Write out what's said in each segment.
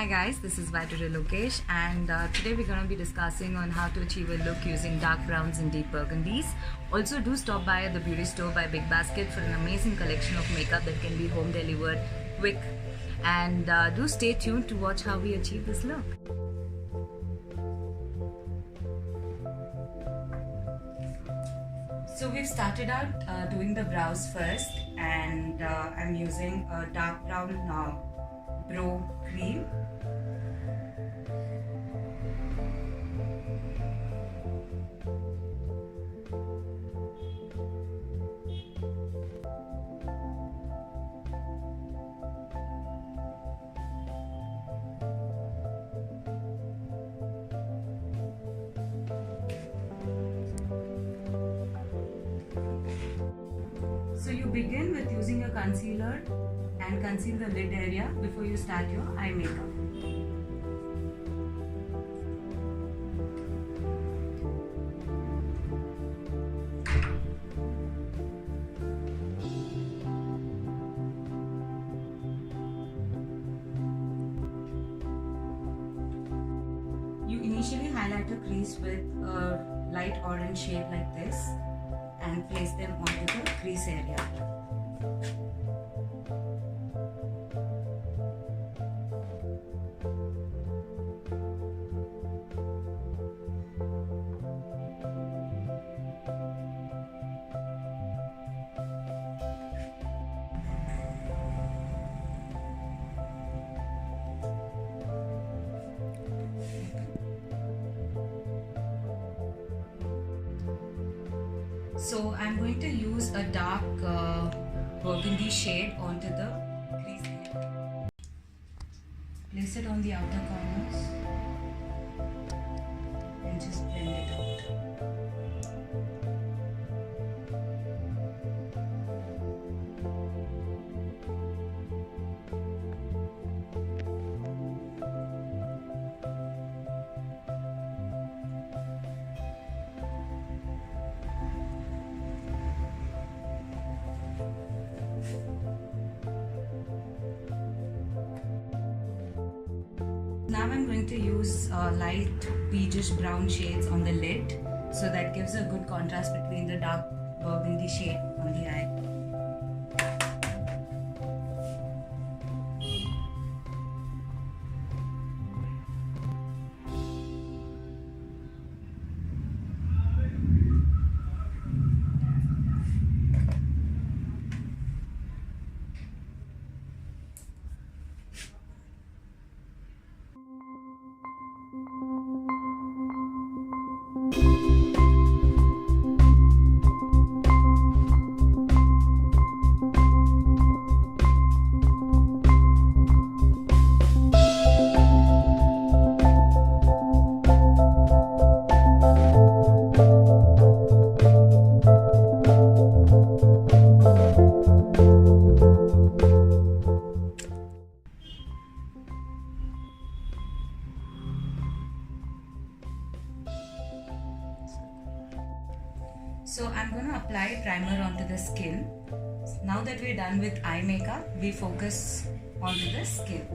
Hi guys, this is Vydurya Lokesh and today we're going to be discussing on how to achieve a look using dark browns and deep burgundies. Also do stop by at the beauty store by Bigbasket for an amazing collection of makeup that can be home delivered quick, and do stay tuned to watch how we achieve this look. So we've started out doing the brows first, and I'm using a dark brown brow cream. So you begin with using a concealer and conceal the lid area before you start your eye makeup. You initially highlight a crease with a light orange shade like this and place them onto the crease area. So I'm going to use a dark burgundy shade onto the crease area. Place it on the outer corners and just blend it out. Now I'm going to use light peachish brown shades on the lid, so that gives a good contrast between the dark burgundy shade on the eye. So I'm going to apply primer onto the skin. Now that we're done with eye makeup, we focus onto the skin.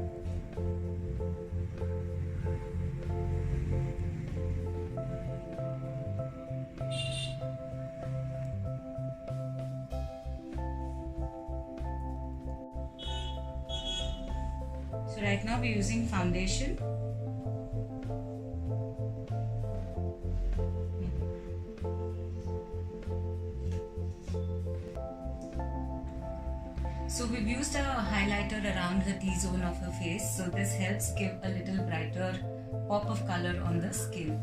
So right now we're using foundation. So we've used a highlighter around the T-zone of her face, so this helps give a little brighter pop of color on the skin.